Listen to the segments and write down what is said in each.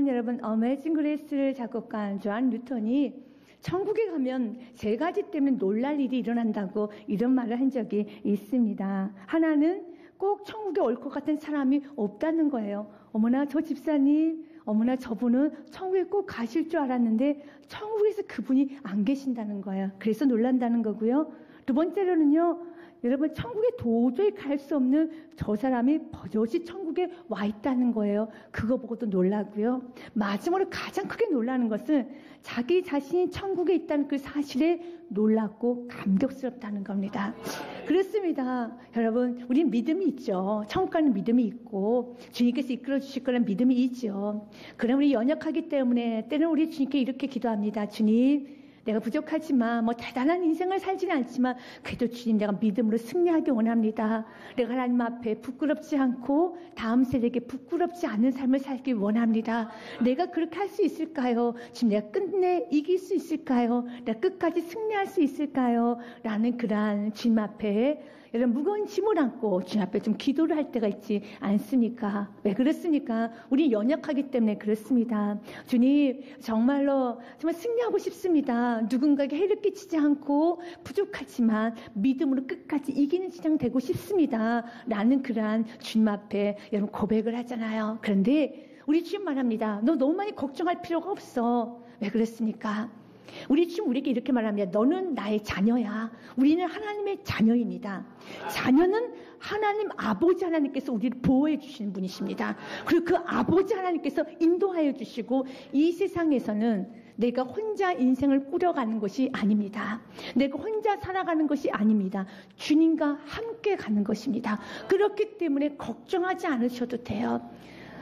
사랑하는 여러분, 어메이징 그레이스를 작곡한 존 뉴턴이 천국에 가면 세 가지 때문에 놀랄 일이 일어난다고 이런 말을 한 적이 있습니다. 하나는 꼭 천국에 올 것 같은 사람이 없다는 거예요. 어머나 저 집사님, 어머나 저분은 천국에 꼭 가실 줄 알았는데 천국에서 그분이 안 계신다는 거예요. 그래서 놀란다는 거고요. 두 번째로는요, 여러분 천국에 도저히 갈 수 없는 저 사람이 버젓이 천국에 와 있다는 거예요. 그거 보고도 놀라고요. 마지막으로 가장 크게 놀라는 것은 자기 자신이 천국에 있다는 그 사실에 놀랍고 감격스럽다는 겁니다. 그렇습니다. 여러분, 우린 믿음이 있죠. 천국 가는 믿음이 있고 주님께서 이끌어 주실 거라는 믿음이 있죠. 그럼 우리 연약하기 때문에 때는 우리 주님께 이렇게 기도합니다. 주님, 내가 부족하지만 대단한 인생을 살지는 않지만 그래도 주님, 내가 믿음으로 승리하기 원합니다. 내가 하나님 앞에 부끄럽지 않고 다음 세대에게 부끄럽지 않은 삶을 살기 원합니다. 내가 그렇게 할 수 있을까요? 지금 내가 끝내 이길 수 있을까요? 내가 끝까지 승리할 수 있을까요? 라는 그러한 주님 앞에 여러분 무거운 짐을 안고 주님 앞에 좀 기도를 할 때가 있지 않습니까? 왜 그렇습니까? 우리 연약하기 때문에 그렇습니다. 주님, 정말 승리하고 싶습니다. 누군가에게 해를 끼치지 않고 부족하지만 믿음으로 끝까지 이기는 신앙 되고 싶습니다. 라는 그러한 주님 앞에 여러분 고백을 하잖아요. 그런데 우리 주님 말합니다. 너 너무 많이 걱정할 필요가 없어. 왜 그렇습니까? 우리 주님 우리에게 이렇게 말합니다. 너는 나의 자녀야. 우리는 하나님의 자녀입니다. 자녀는 하나님 아버지 하나님께서 우리를 보호해 주시는 분이십니다. 그리고 그 아버지 하나님께서 인도하여 주시고 이 세상에서는 내가 혼자 인생을 꾸려가는 것이 아닙니다. 내가 혼자 살아가는 것이 아닙니다. 주님과 함께 가는 것입니다. 그렇기 때문에 걱정하지 않으셔도 돼요.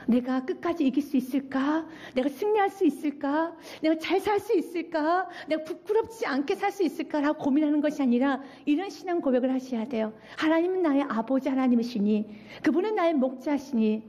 내가 끝까지 이길 수 있을까? 내가 승리할 수 있을까? 내가 잘 살 수 있을까? 내가 부끄럽지 않게 살 수 있을까라고 고민하는 것이 아니라 이런 신앙 고백을 하셔야 돼요. 하나님은 나의 아버지 하나님이시니 그분은 나의 목자시니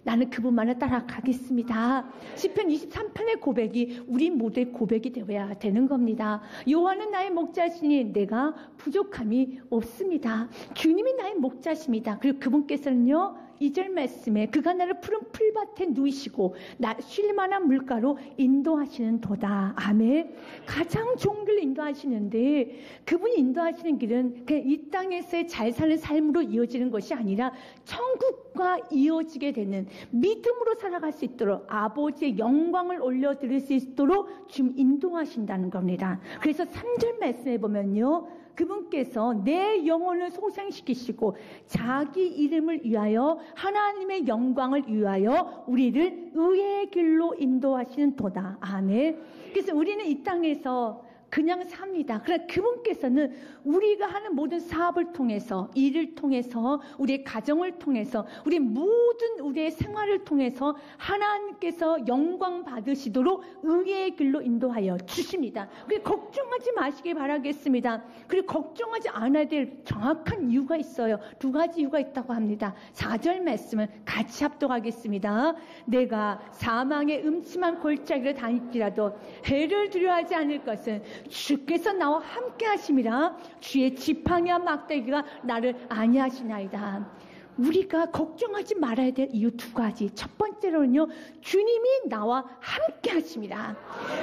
나는 그분만을 따라가겠습니다. 시편 23편의 고백이 우리 모두의 고백이 되어야 되는 겁니다. 여호와는 나의 목자시니 내가 부족함이 없습니다. 주님이 나의 목자십니다. 그리고 그분께서는요, 2절 말씀에 그가 나를 푸른 풀밭에 누이시고 나 쉴 만한 물가로 인도하시는 도다. 아멘. 가장 좋은 길로 인도하시는데 그분이 인도하시는 길은 그냥 이 땅에서의 잘 사는 삶으로 이어지는 것이 아니라 천국과 이어지게 되는 믿음으로 살아갈 수 있도록 아버지의 영광을 올려드릴 수 있도록 지금 인도하신다는 겁니다. 그래서 3절 말씀에 보면요, 그분께서 내 영혼을 소생시키시고 자기 이름을 위하여 하나님의 영광을 위하여 우리를 의의 길로 인도하시는 도다. 아멘. 그래서 우리는 이 땅에서 그냥 삽니다. 그러나 그분께서는 우리가 하는 모든 사업을 통해서, 일을 통해서, 우리의 가정을 통해서, 우리 모든 우리의 생활을 통해서 하나님께서 영광 받으시도록 의의 길로 인도하여 주십니다. 그래서 걱정하지 마시길 바라겠습니다. 그리고 걱정하지 않아야 될 정확한 이유가 있어요. 두 가지 이유가 있다고 합니다. 4절 말씀을 같이 합독하겠습니다. 내가 사망의 음침한 골짜기를 다닐지라도 해를 두려워하지 않을 것은 주께서 나와 함께 하심이라. 주의 지팡이와 막대기가 나를 안위하시나이다. 우리가 걱정하지 말아야 될 이유 두 가지. 첫 번째로는요, 주님이 나와 함께 하십니다.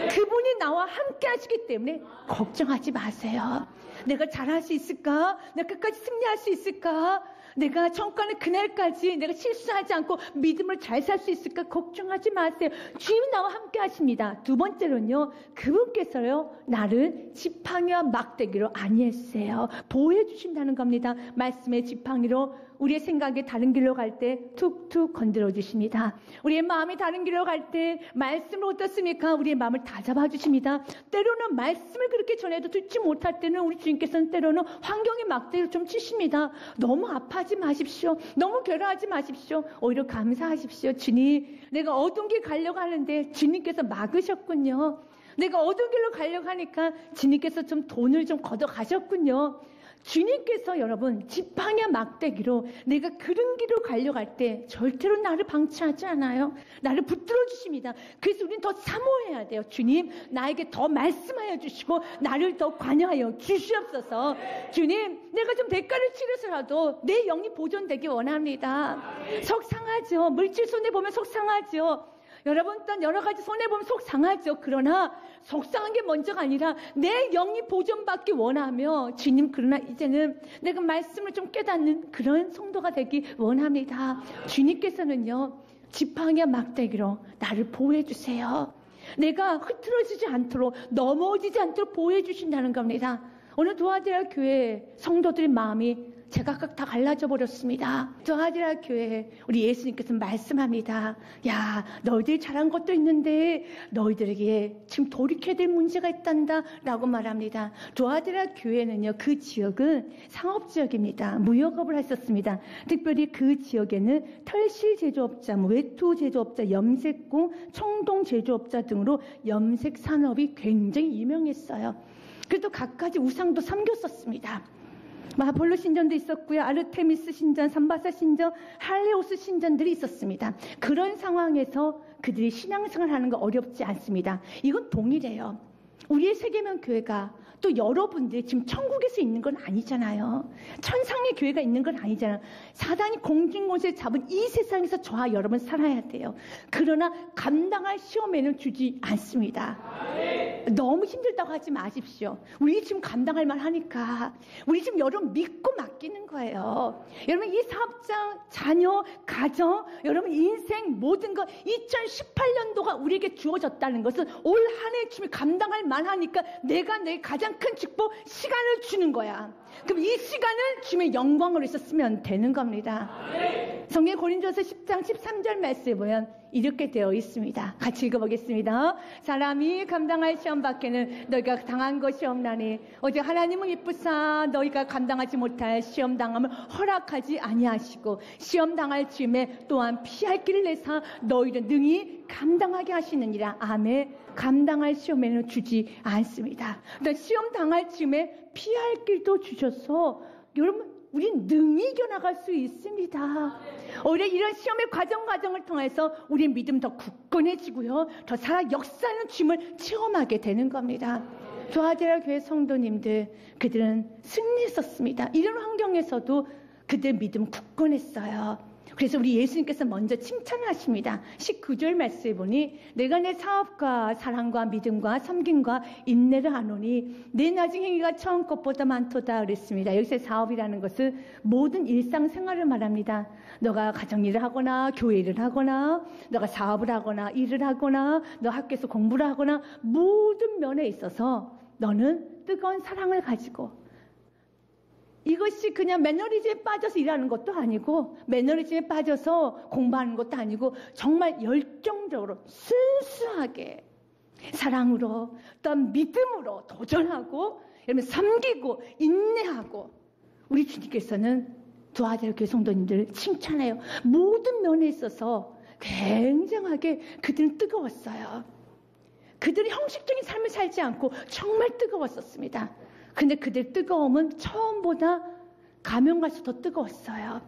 그분이 나와 함께 하시기 때문에 걱정하지 마세요. 내가 잘할 수 있을까? 내가 끝까지 승리할 수 있을까? 내가 천국가는 그날까지 내가 실수하지 않고 믿음을 잘 살 수 있을까? 걱정하지 마세요. 주님이 나와 함께 하십니다. 두 번째로는요, 그분께서요, 나를 지팡이와 막대기로 안위했어요. 보호해 주신다는 겁니다. 말씀의 지팡이로 우리의 생각이 다른 길로 갈 때 툭툭 건드려 주십니다. 우리의 마음이 다른 길로 갈 때 말씀을 어떻습니까? 우리의 마음을 다 잡아주십니다. 때로는 말씀을 그렇게 전해도 듣지 못할 때는 우리 주님께서는 때로는 환경의 막대기로 좀 치십니다. 너무 아파하지 마십시오. 너무 괴로워하지 마십시오. 오히려 감사하십시오. 주님, 내가 어두운 길 가려고 하는데 주님께서 막으셨군요. 내가 어두운 길로 가려고 하니까 주님께서 좀 돈을 좀 걷어 가셨군요. 주님께서 여러분 지팡이와 막대기로 내가 그런 길로 가려고 할 때 절대로 나를 방치하지 않아요. 나를 붙들어 주십니다. 그래서 우리는 더 사모해야 돼요. 주님, 나에게 더 말씀하여 주시고 나를 더 관여하여 주시옵소서. 주님, 내가 좀 대가를 치르서라도 내 영이 보존되기 원합니다. 속상하죠. 물질 손해 보면 속상하죠. 여러분 또 여러 가지 손해보면 속 상하죠. 그러나 속상한 게 먼저가 아니라 내 영이 보존받기 원하며 주님 그러나 이제는 내가 말씀을 좀 깨닫는 그런 성도가 되기 원합니다. 주님께서는요 지팡이와 막대기로 나를 보호해 주세요. 내가 흐트러지지 않도록 넘어지지 않도록 보호해 주신다는 겁니다. 오늘 도하디라 교회 성도들의 마음이 제각각 다 갈라져 버렸습니다. 도하디라 교회 우리 예수님께서 말씀합니다. 야 너희들이 잘한 것도 있는데 너희들에게 지금 돌이켜야 될 문제가 있단다 라고 말합니다. 도하디라 교회는요 그 지역은 상업지역입니다. 무역업을 했었습니다. 특별히 그 지역에는 털실 제조업자, 외투 제조업자, 염색공, 청동 제조업자 등으로 염색 산업이 굉장히 유명했어요. 그래도 갖가지 우상도 섬겼었습니다. 아폴로 신전도 있었고요. 아르테미스 신전, 삼바사 신전, 할레오스 신전들이 있었습니다. 그런 상황에서 그들이 신앙생활을 하는 거 어렵지 않습니다. 이건 동일해요. 우리의 세계명 교회가 또 여러분들이 지금 천국에서 있는 건 아니잖아요. 천상의 교회가 있는 건 아니잖아요. 사단이 공중곳에 잡은 이 세상에서 저와 여러분 살아야 돼요. 그러나 감당할 시험에는 주지 않습니다. 너무 힘들다고 하지 마십시오. 우리 지금 감당할 만하니까 우리 지금 여러분 믿고 맡기는 거예요. 여러분 이 사업장, 자녀, 가정, 여러분 인생 모든 것 2018년도가 우리에게 주어졌다는 것은 올 한 해 주면 감당할 만하니까 내가 내 가장 큰 축복 시간을 주는 거야. 그럼 이 시간을 주님의 영광으로 썼으면 되는 겁니다. 성경 고린도서 10장 13절 말씀에 보면 이렇게 되어 있습니다. 같이 읽어보겠습니다. 사람이 감당할 시험 밖에는 너희가 당한 것이 없나니 오직 하나님은 이쁘사 너희가 감당하지 못할 시험 당함을 허락하지 아니하시고 시험 당할 즈음에 또한 피할 길을 내사 너희를 능히 감당하게 하시느니라. 아멘. 감당할 시험에는 주지 않습니다. 시험 당할 즈음에 피할 길도 주셔서 여러분 우린 능히 이겨나갈 수 있습니다. 오히려 이런 시험의 과정을 통해서 우리의 믿음 더 굳건해지고요. 더 살아 역사하는 주님을 체험하게 되는 겁니다. 도하디라 교회 성도님들 그들은 승리했었습니다. 이런 환경에서도 그들의 믿음 굳건했어요. 그래서 우리 예수님께서 먼저 칭찬하십니다. 19절 말씀에 보니 내가 내 사업과 사랑과 믿음과 섬김과 인내를 하노니 내 나중 행위가 처음 것보다 많도다 그랬습니다. 여기서 사업이라는 것은 모든 일상생활을 말합니다. 너가 가정일을 하거나 교회를 하거나 너가 사업을 하거나 일을 하거나 너 학교에서 공부를 하거나 모든 면에 있어서 너는 뜨거운 사랑을 가지고 이것이 그냥 매너리즘에 빠져서 일하는 것도 아니고 매너리즘에 빠져서 공부하는 것도 아니고 정말 열정적으로 순수하게 사랑으로 어떤 믿음으로 도전하고 여러분 섬기고 인내하고 우리 주님께서는 도하디라 교회 성도님들을 칭찬해요. 모든 면에 있어서 굉장하게 그들은 뜨거웠어요. 그들이 형식적인 삶을 살지 않고 정말 뜨거웠었습니다. 근데 그들 뜨거움은 처음보다 가면 갈수록 더 뜨거웠어요.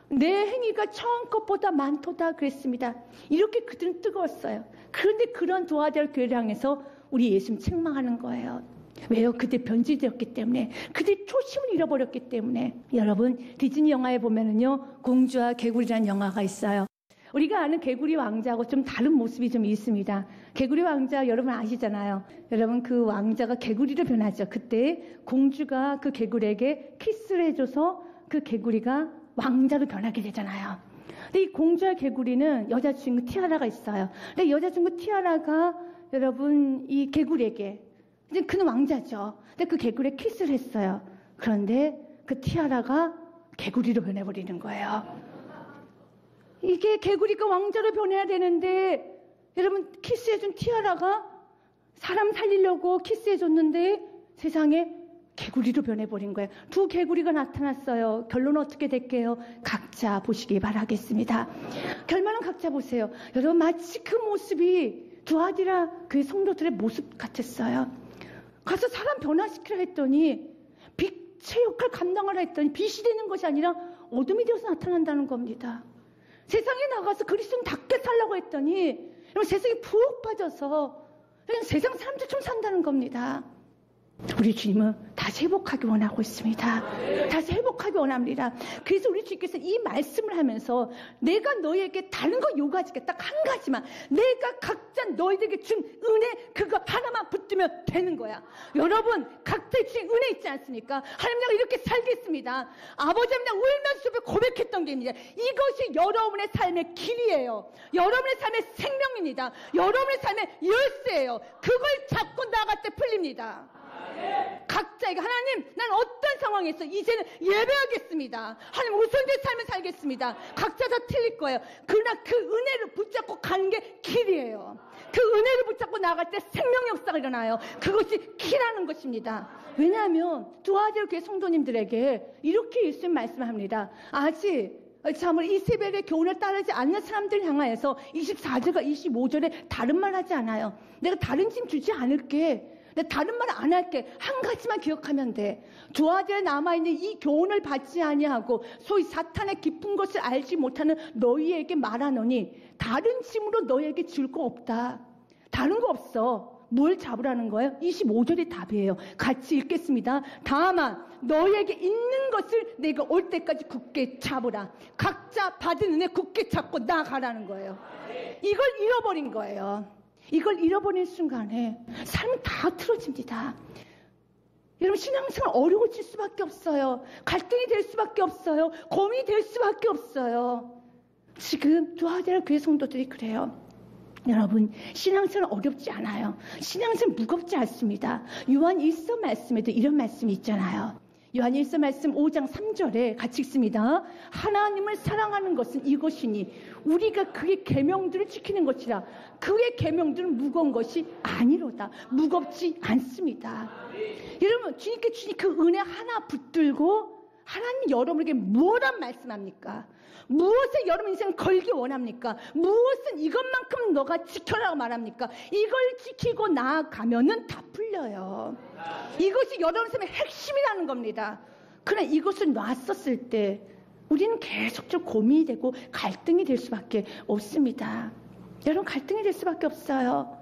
내 행위가 처음 것보다 많도다 그랬습니다. 이렇게 그들은 뜨거웠어요. 그런데 그런 도하디라 교회를 향해서 우리 예수님 책망하는 거예요. 왜요? 그들 변질되었기 때문에, 그들 초심을 잃어버렸기 때문에. 여러분 디즈니 영화에 보면은요 공주와 개구리라는 영화가 있어요. 우리가 아는 개구리 왕자하고 좀 다른 모습이 좀 있습니다. 개구리 왕자 여러분 아시잖아요. 여러분 그 왕자가 개구리로 변하죠. 그때 공주가 그 개구리에게 키스를 해줘서 그 개구리가 왕자로 변하게 되잖아요. 근데 이 공주와 개구리는 여자친구 티아라가 있어요. 근데 여자친구 티아라가 여러분 이 개구리에게 이제 그는 왕자죠. 근데 그 개구리에 키스를 했어요. 그런데 그 티아라가 개구리로 변해버리는 거예요. 이게 개구리가 왕자로 변해야 되는데 여러분 키스해준 티아라가 사람 살리려고 키스해줬는데 세상에 개구리로 변해버린 거예요. 두 개구리가 나타났어요. 결론은 어떻게 될게요? 각자 보시기 바라겠습니다. 결말은 각자 보세요. 여러분 마치 그 모습이 도하디라 그 성도들의 모습 같았어요. 가서 사람 변화시키려 했더니 빛의 역할 감당하려 했더니 빛이 되는 것이 아니라 어둠이 되어서 나타난다는 겁니다. 세상에 나가서 그리스도인답게 살라고 했더니 세상에 푹 빠져서 그냥 세상 사람들처럼 산다는 겁니다. 우리 주님은 다시 회복하기 원하고 있습니다. 다시 회복하기 원합니다. 그래서 우리 주님께서 이 말씀을 하면서 내가 너희에게 다른 거 요구하지 않겠다. 딱 한 가지만, 내가 각자 너희들에게 준 은혜 그거 하나만 붙들면 되는 거야. 여러분, 각자의 주신 은혜 있지 않습니까? 하나님, 내가 이렇게 살겠습니다. 아버지, 내가 울면서 고백했던 게 있습니다. 이것이 여러분의 삶의 길이에요. 여러분의 삶의 생명입니다. 여러분의 삶의 열쇠예요. 그걸 잡고 나갈 때 풀립니다. 각자에게, 하나님, 난 어떤 상황에서 이제는 예배하겠습니다. 하나님, 우선된 삶을 살겠습니다. 각자 다 틀릴 거예요. 그러나 그 은혜를 붙잡고 가는 게 길이에요. 그 은혜를 붙잡고 나갈 때 생명 역사가 일어나요. 그것이 키라는 것입니다. 왜냐하면 두아제로 교회 성도님들에게 이렇게 예수님 말씀합니다. 아직 참으로 이 새벽에 교훈을 따르지 않는 사람들 향하여서 24절과 25절에 다른 말 하지 않아요. 내가 다른 짐 주지 않을게. 내가 다른 말 안 할게. 한 가지만 기억하면 돼. 두아제에 남아있는 이 교훈을 받지 아니하고 소위 사탄의 깊은 것을 알지 못하는 너희에게 말하노니 다른 짐으로 너희에게 줄 거 없다. 다른 거 없어. 뭘 잡으라는 거예요? 25절이 답이에요. 같이 읽겠습니다. 다만 너희에게 있는 것을 내가 올 때까지 굳게 잡으라. 각자 받은 은혜 굳게 잡고 나가라는 거예요. 이걸 잃어버린 거예요. 이걸 잃어버린 순간에 삶이 다 틀어집니다. 여러분, 신앙생활 어려워질 수밖에 없어요. 갈등이 될 수밖에 없어요. 고민이 될 수밖에 없어요. 지금 두아제로 교회 성도들이 그래요. 여러분, 신앙생활 어렵지 않아요. 신앙생활 무겁지 않습니다. 요한 1서 말씀에도 이런 말씀이 있잖아요. 요한 1서 말씀 5장 3절에 같이 읽습니다. 하나님을 사랑하는 것은 이것이니 우리가 그의 계명들을 지키는 것이라. 그의 계명들은 무거운 것이 아니로다. 무겁지 않습니다. 여러분, 주님께 주신 그 은혜 하나 붙들고 하나님 여러분에게 무엇란 말씀합니까? 무엇에 여러분 인생을 걸기 원합니까? 무엇은 이것만큼 너가 지켜라고 말합니까? 이걸 지키고 나아가면은 다 풀려요. 이것이 여러분 삶의 핵심이라는 겁니다. 그러나 이것을 놨었을 때 우리는 계속적으로 고민이 되고 갈등이 될 수밖에 없습니다. 여러분, 갈등이 될 수밖에 없어요.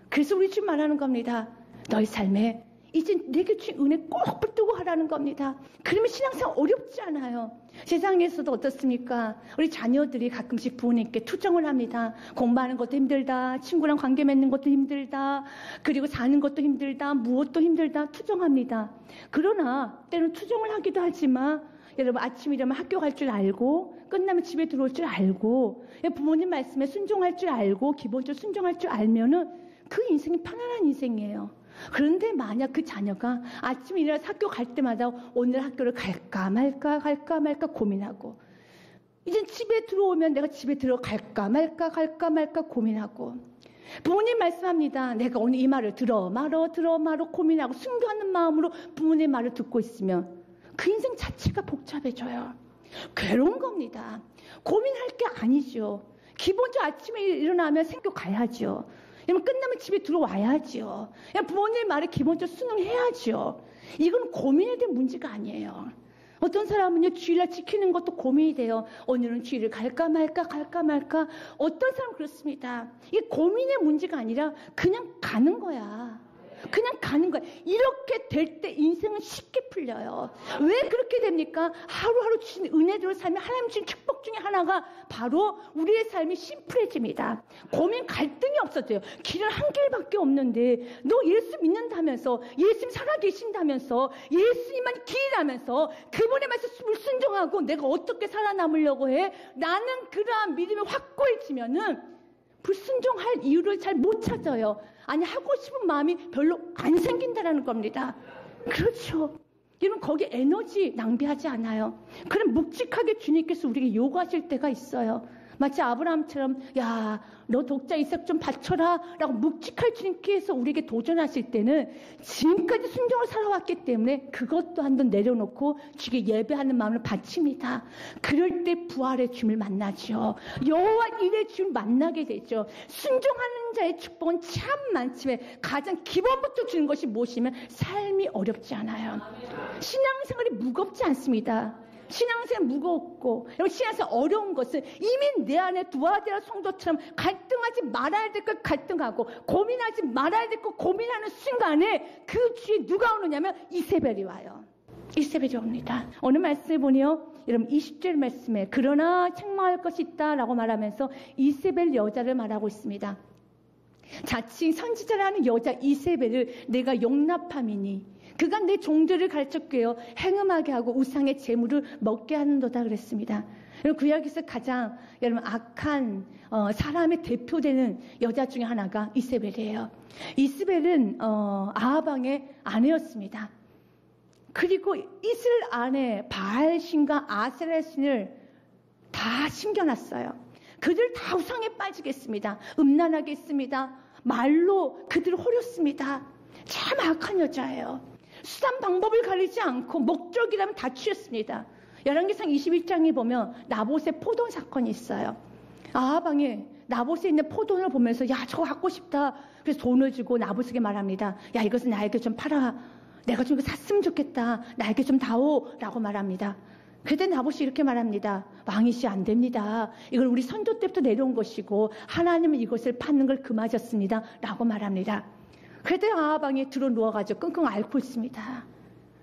그래서 우리 지금 말하는 겁니다. 너희 삶에 이제 내게 주신 은혜 꼭 붙들고 하라는 겁니다. 그러면 신앙생활 어렵지 않아요. 세상에서도 어떻습니까? 우리 자녀들이 가끔씩 부모님께 투정을 합니다. 공부하는 것도 힘들다. 친구랑 관계 맺는 것도 힘들다. 그리고 사는 것도 힘들다. 무엇도 힘들다. 투정합니다. 그러나 때로는 투정을 하기도 하지만 여러분, 아침 일어나면 학교 갈 줄 알고 끝나면 집에 들어올 줄 알고 부모님 말씀에 순종할 줄 알고 기본적으로 순종할 줄 알면은 그 인생이 편안한 인생이에요. 그런데 만약 그 자녀가 아침에 일어나서 학교 갈 때마다 오늘 학교를 갈까 말까 고민하고, 이제 집에 들어오면 내가 집에 들어갈까 말까 고민하고, 부모님 말씀합니다. 내가 오늘 이 말을 들어 말어 고민하고 순교하는 마음으로 부모님 말을 듣고 있으면 그 인생 자체가 복잡해져요. 괴로운 겁니다. 고민할 게 아니죠. 기본적으로 아침에 일어나면 생교 가야죠. 끝나면 집에 들어와야죠. 부모님 말에 기본적으로 순응해야죠. 이건 고민에 대한 문제가 아니에요. 어떤 사람은요, 주일날 지키는 것도 고민이 돼요. 오늘은 주일을 갈까 말까. 어떤 사람은 그렇습니다. 이게 고민의 문제가 아니라 그냥 가는 거야. 그냥 가는 거야. 이렇게 될 때 인생은 쉽게 풀려요. 왜 그렇게 됩니까? 하루하루 주신 은혜대로 살면 하나님 주신 축복 중에 하나가 바로 우리의 삶이 심플해집니다. 고민, 갈등이 없어져요. 길은 한 길밖에 없는데 너 예수 믿는다면서, 예수님 살아계신다면서, 예수님만 길이라면서 그분의 말씀을 순종하고 내가 어떻게 살아남으려고 해? 나는 그러한 믿음이 확고해지면은 불순종할 이유를 잘 못 찾아요. 아니, 하고 싶은 마음이 별로 안 생긴다라는 겁니다. 그렇죠. 여러분, 거기에 에너지 낭비하지 않아요. 그럼 묵직하게 주님께서 우리에게 요구하실 때가 있어요. 마치 아브라함처럼 야, 너 독자 이삭 좀 바쳐라 라고 묵직할 주님께서 우리에게 도전하실 때는 지금까지 순종을 살아왔기 때문에 그것도 한번 내려놓고 주께 예배하는 마음을 바칩니다. 그럴 때 부활의 주님을 만나죠. 여호와 일의 주님을 만나게 되죠. 순종하는 자의 축복은 참 많지만 가장 기본부터 주는 것이 무엇이면 삶이 어렵지 않아요. 신앙생활이 무겁지 않습니다. 신앙생활 무겁고 신앙생활 어려운 것은 이미 내 안에 두아디라 성도처럼 갈등하지 말아야 될 것 갈등하고 고민하지 말아야 될 것 고민하는 순간에 그 주에 누가 오느냐면 이세벨이 와요. 이세벨이 옵니다. 오늘 말씀을 보니요, 여러분 20절 말씀에 그러나 책망할 것이 있다라고 말하면서 이세벨 여자를 말하고 있습니다. 자칭 선지자라는 여자 이세벨을 내가 용납함이니 그가 내 종들을 가르쳤고요 행음하게 하고 우상의 재물을 먹게 하는도다 그랬습니다. 여러분 구약에서 가장 여러분 악한 사람의 대표되는 여자 중에 하나가 이세벨이에요. 이세벨은 아하방의 아내였습니다. 그리고 이슬 안에 바알신과 아세라신을 다 심겨놨어요. 그들 다 우상에 빠지겠습니다. 음란하게 했습니다. 말로 그들을 호렸습니다. 참 악한 여자예요. 수단 방법을 가리지 않고 목적이라면 다 취했습니다. 열왕기상 21장에 보면 나봇의 포돈 사건이 있어요. 아하방이 나봇에 있는 포돈을 보면서 야 저거 갖고 싶다. 그래서 돈을 주고 나봇에게 말합니다. 야 이것은 나에게 좀 팔아. 내가 좀 이거 샀으면 좋겠다. 나에게 좀 다오. 라고 말합니다. 그때 나봇이 이렇게 말합니다. 왕이시 안 됩니다. 이걸 우리 선조 때부터 내려온 것이고 하나님은 이것을 받는 걸 금하셨습니다. 라고 말합니다. 그랬더니 아하방이 들어 누워가지고 끙끙 앓고 있습니다.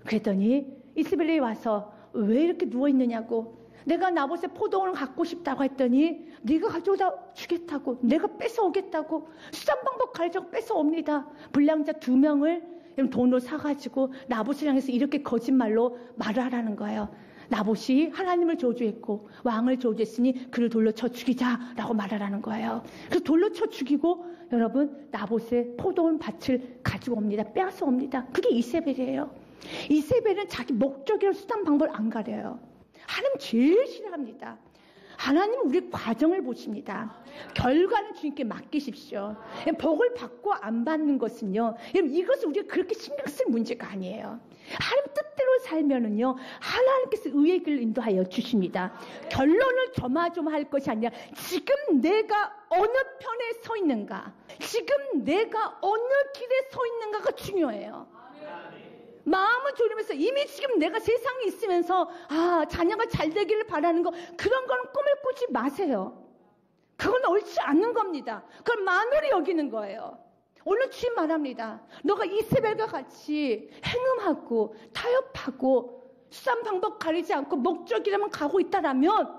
그랬더니 이세벨이 와서 왜 이렇게 누워있느냐고, 내가 나봇의 포도원을 갖고 싶다고 했더니 네가 가져오다 주겠다고, 내가 뺏어오겠다고 수단 방법 가르쳐 뺏어옵니다. 불량자 2명을 돈으로 사가지고 나봇을 향해서 이렇게 거짓말로 말을 하라는 거예요. 나봇이 하나님을 저주했고 왕을 저주했으니 그를 돌로 쳐 죽이자라고 말하라는 거예요. 그래서 돌로 쳐 죽이고 여러분 나봇의 포도원 밭을 가지고 옵니다. 빼앗아 옵니다. 그게 이세벨이에요. 이세벨은 자기 목적이랑 수단 방법을 안 가려요. 하나님 제일 싫어합니다. 하나님은 우리 과정을 보십니다. 결과는 주님께 맡기십시오. 복을 받고 안 받는 것은요, 이것은 우리가 그렇게 신경 쓸 문제가 아니에요. 하나님 뜻대로 살면은요, 하나님께서 의의 길을 인도하여 주십니다. 결론을 조마조마할 것이 아니라 지금 내가 어느 편에 서 있는가, 지금 내가 어느 길에 서 있는가가 중요해요. 마음을 졸이면서 이미 지금 내가 세상에 있으면서 자녀가 잘 되기를 바라는 거, 그런 거는 꿈을 꾸지 마세요. 그건 옳지 않는 겁니다. 그걸 만으로 여기는 거예요. 오늘 주님 말합니다. 너가 이세벨과 같이 행음하고 타협하고 수단 방법 가리지 않고 목적이라면 가고 있다라면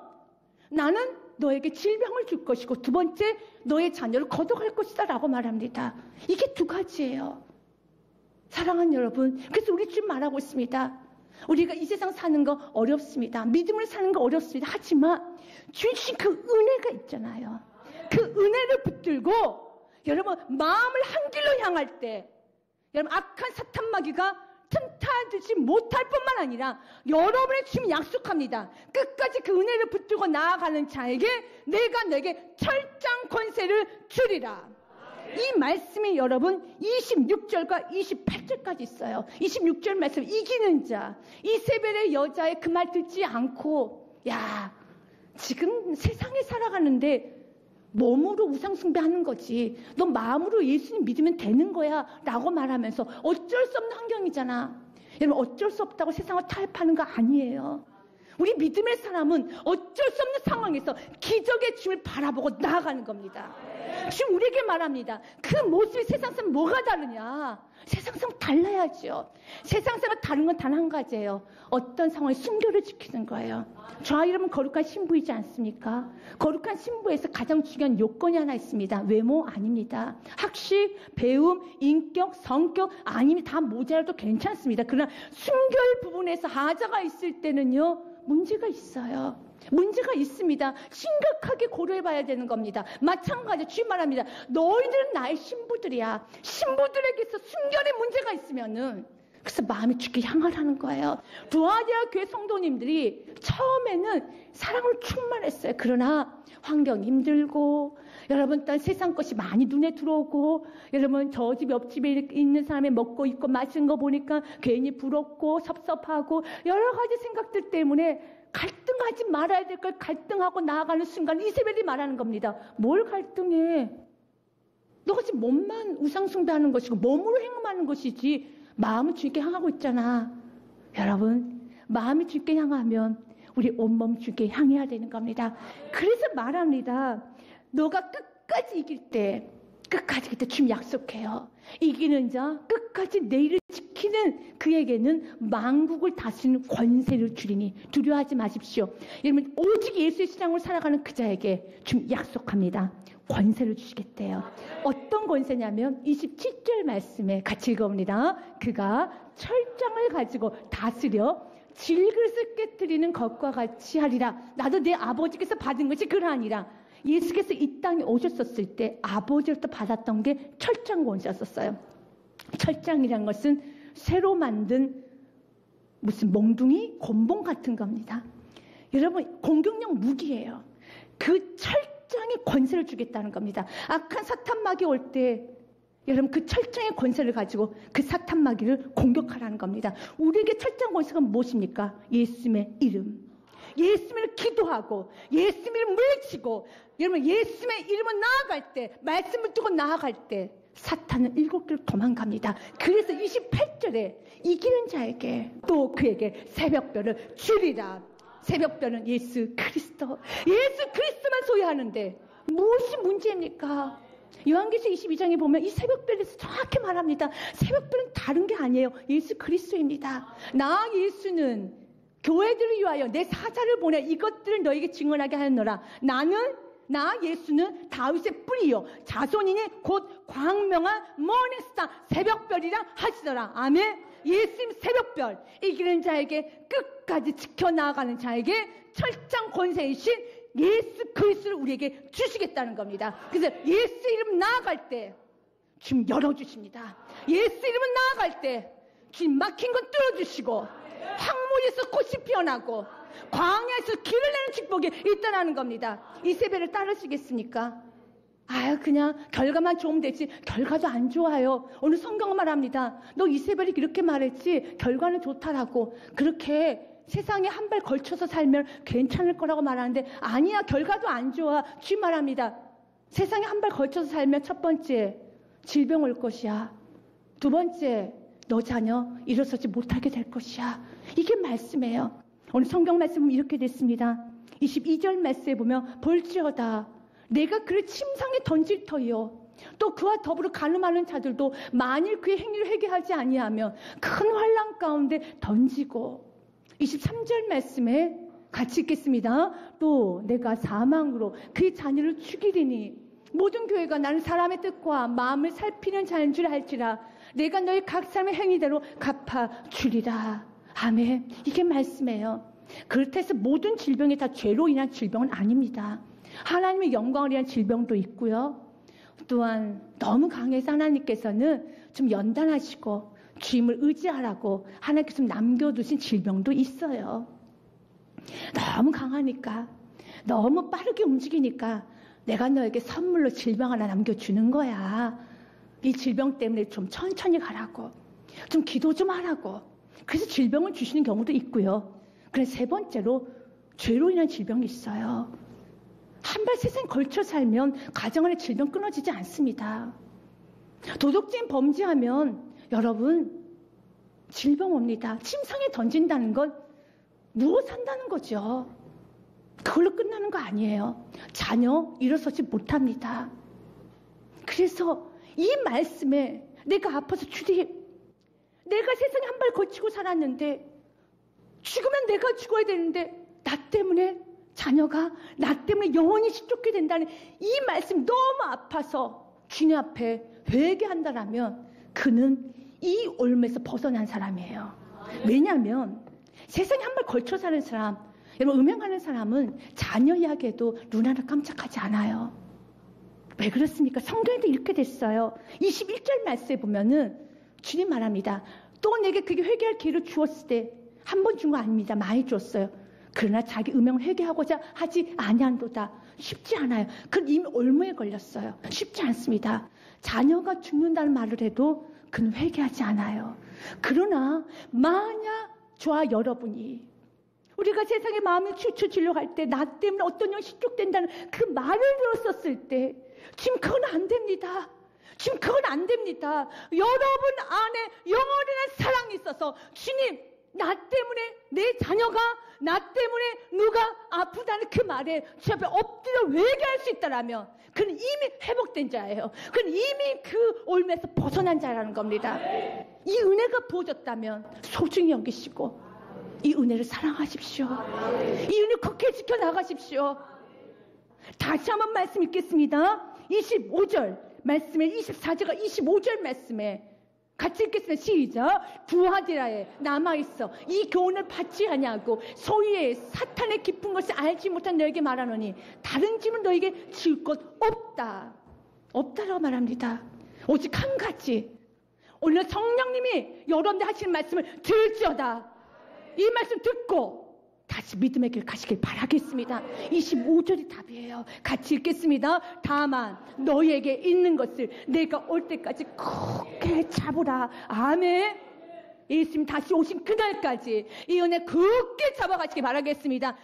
나는 너에게 질병을 줄 것이고 두 번째 너의 자녀를 거둬갈 것이다 라고 말합니다. 이게 2가지예요. 사랑하는 여러분, 그래서 우리 주님 말하고 있습니다. 우리가 이 세상 사는 거 어렵습니다. 믿음을 사는 거 어렵습니다. 하지만 주신 그 은혜가 있잖아요. 그 은혜를 붙들고 여러분 마음을 한 길로 향할 때 여러분 악한 사탄마귀가 틈타지 못할 뿐만 아니라 여러분의 주님 약속합니다. 끝까지 그 은혜를 붙들고 나아가는 자에게 내가 내게 철장 권세를 주리라. 이 말씀이 여러분 26절과 28절까지 있어요. 26절 말씀, 이기는 자, 이세벨의 여자의 그 말 듣지 않고 야 지금 세상에 살아가는데 몸으로 우상 숭배하는 거지, 너 마음으로 예수님 믿으면 되는 거야 라고 말하면서 어쩔 수 없는 환경이잖아. 여러분 어쩔 수 없다고 세상을 타협하는 거 아니에요. 우리 믿음의 사람은 어쩔 수 없는 상황에서 기적의 주를 바라보고 나아가는 겁니다. 지금 우리에게 말합니다. 그 모습이 세상 사람 뭐가 다르냐? 세상 사람 달라야죠. 세상 사람 다른 건 단 한 가지예요. 어떤 상황에 순결을 지키는 거예요. 저와 여러분 거룩한 신부이지 않습니까? 거룩한 신부에서 가장 중요한 요건이 하나 있습니다. 외모 아닙니다. 학식, 배움, 인격, 성격 아니면 다 모자라도 괜찮습니다. 그러나 순결 부분에서 하자가 있을 때는요, 문제가 있어요. 문제가 있습니다. 심각하게 고려해봐야 되는 겁니다. 마찬가지로 주님 말합니다. 너희들은 나의 신부들이야. 신부들에게서 순결의 문제가 있으면은 그래서 마음이 주께 향하라는 거예요. 두아디아 교회 성도님들이 처음에는 사랑으로 충만했어요. 그러나 환경이 힘들고 여러분 또 세상 것이 많이 눈에 들어오고 여러분 저 집 옆집에 있는 사람이 먹고 입고 마시는 거 보니까 괜히 부럽고 섭섭하고 여러 가지 생각들 때문에 갈등하지 말아야 될 걸 갈등하고 나아가는 순간 이세벨이 말하는 겁니다. 뭘 갈등해? 너가 지금 몸만 우상숭배하는 것이고 몸으로 행음하는 것이지 마음은 주님께 향하고 있잖아. 여러분 마음이 주님께 향하면 우리 온몸 주께 향해야 되는 겁니다. 그래서 말합니다. 너가 끝까지 이길 때 주님 약속해요. 이기는 자 끝까지 내 일을 지키는 그에게는 만국을 다스리는 권세를 주리니 두려워하지 마십시오. 여러분 오직 예수의 신앙으로 살아가는 그 자에게 주님 약속합니다. 권세를 주시겠대요. 어떤 권세냐면 27절 말씀에 같이 읽어봅니다. 그가 철장을 가지고 다스려 질그릇을 깨뜨리는 것과 같이 하리라. 나도 내 아버지께서 받은 것이 그러하니라. 예수께서 이 땅에 오셨었을 때 아버지로부터 받았던 게 철장 권세였었어요. 철장이란 것은 새로 만든 무슨 몽둥이 곤봉 같은 겁니다. 여러분 공격력 무기예요. 그 철장의 권세를 주겠다는 겁니다. 악한 사탄마귀 올 때 여러분 그 철장의 권세를 가지고 그 사탄마귀를 공격하라는 겁니다. 우리에게 철장 권세가 무엇입니까? 예수님의 이름. 예수님을 기도하고 예수님을 물리치고 여러분 예수님의 이름을 나아갈 때 말씀을 두고 나아갈 때 사탄은 7길 도망갑니다. 그래서 28절에 이기는 자에게 또 그에게 새벽별을 주리라. 새벽별은 예수 그리스도. 예수 그리스도만 소유하는데 무엇이 문제입니까? 요한계시록 22장에 보면 이 새벽별에서 정확히 말합니다. 새벽별은 다른 게 아니에요. 예수 그리스도입니다. 나 예수는 교회들을 위하여 내 사자를 보내 이것들을 너에게 증언하게 하였노라. 나 예수는 다윗의 뿌리요 자손이니 곧 광명한 모닝스타 새벽별이라 하시더라. 아멘. 예수님 새벽별. 이기는 자에게 끝까지 지켜나가는 자에게 철장 권세이신 예수 그리스도를 우리에게 주시겠다는 겁니다. 그래서 예수 이름 나아갈 때 주님 열어주십니다. 예수 이름은 나아갈 때 주님 막힌 건 뚫어주시고 황무지에서 꽃이 피어나고 광야에서 길을 내는 축복이 있다라는 겁니다. 이세벨을 따르시겠습니까? 그냥 결과만 좋으면 되지. 결과도 안 좋아요. 오늘 성경은 말합니다. 너 이세벨이 그렇게 말했지 결과는 좋다라고. 그렇게 세상에 한 발 걸쳐서 살면 괜찮을 거라고 말하는데 아니야, 결과도 안 좋아. 주님 말합니다. 세상에 한 발 걸쳐서 살면 첫 번째 질병 올 것이야. 두 번째 너 자녀 일어서지 못하게 될 것이야. 이게 말씀이에요. 오늘 성경 말씀은 이렇게 됐습니다. 22절 말씀에 보면 볼지어다 내가 그를 침상에 던질 터이요 또 그와 더불어 가늠하는 자들도 만일 그의 행위를 회개하지 아니하면 큰 환난 가운데 던지고. 23절 말씀에 같이 읽겠습니다. 또 내가 사망으로 그의 자녀를 죽이리니 모든 교회가 나는 사람의 뜻과 마음을 살피는 자인 줄 알지라. 내가 너희 각 사람의 행위대로 갚아주리라. 아멘. 이게 말씀이에요. 그렇다 해서 모든 질병이 다 죄로 인한 질병은 아닙니다. 하나님의 영광을 위한 질병도 있고요. 또한 너무 강해서 하나님께서는 좀 연단하시고 주님을 의지하라고 하나님께서 남겨두신 질병도 있어요. 너무 강하니까, 너무 빠르게 움직이니까 내가 너에게 선물로 질병 하나 남겨주는 거야. 이 질병 때문에 좀 천천히 가라고, 좀 기도 좀 하라고. 그래서 질병을 주시는 경우도 있고요. 그래서 세 번째로 죄로 인한 질병이 있어요. 한 발 세상에 걸쳐 살면 가정 안에 질병 끊어지지 않습니다. 도덕적인 범죄하면 여러분 질병 옵니다. 침상에 던진다는 건 누워 산다는 거죠. 그걸로 끝나는 거 아니에요. 자녀 일어서지 못합니다. 그래서 이 말씀에 내가 아파서 주님, 내가 세상에 한 발 거치고 살았는데 죽으면 내가 죽어야 되는데 나 때문에 자녀가 나 때문에 영원히 시쫓게 된다는 이 말씀 너무 아파서 주님 앞에 회개한다라면 그는 이 올무에서 벗어난 사람이에요. 왜냐하면 세상에 한 발 걸쳐 사는 사람, 여러분 음행하는 사람은 자녀 이야기에도 눈 하나 깜짝하지 않아요. 왜 그렇습니까? 성경에도 이렇게 됐어요. 21절 말씀에 보면은 주님 말합니다. 또 내게 그게 회개할 기회를 주었을 때 한 번 준 거 아닙니다. 많이 줬어요. 그러나 자기 음행을 회개하고자 하지 아니한도다. 쉽지 않아요. 그건 이미 올무에 걸렸어요. 쉽지 않습니다. 자녀가 죽는다는 말을 해도 그는 회개하지 않아요. 그러나 만약 저와 여러분이 우리가 세상의 마음을 추추치려고 할 때 나 때문에 어떤 영이 시족된다는 그 말을 들었었을 때 지금 그건 안 됩니다. 지금 그건 안 됩니다. 여러분 안에 영원한 사랑이 있어서 주님 나 때문에 내 자녀가, 나 때문에 누가 아프다는 그 말에 주 앞에 엎드려 회개할 수 있다라면 그는 이미 회복된 자예요. 그는 이미 그 올매에서 벗어난 자라는 겁니다. 이 은혜가 부어졌다면 소중히 여기시고 이 은혜를 사랑하십시오. 이 은혜 굳게 지켜나가십시오. 다시 한번 말씀 읽겠습니다. 25절 말씀에 24절과 25절 말씀에 같이 읽겠습니다. 시작. 두아디라에 남아있어 이 교훈을 받지 아니하고 소위에 사탄의 깊은 것을 알지 못한 너에게 말하노니 다른 짐은 너에게 질 것 없다. 없다라고 말합니다. 오직 한 가지, 오늘 성령님이 여러분들 하시는 말씀을 들을지어다. 이 말씀 듣고 다시 믿음의 길 가시길 바라겠습니다. 25절이 답이에요. 같이 읽겠습니다. 다만 너희에게 있는 것을 내가 올 때까지 굳게 잡으라. 아멘. 예수님 다시 오신 그날까지 이 은혜 굳게 잡아가시길 바라겠습니다.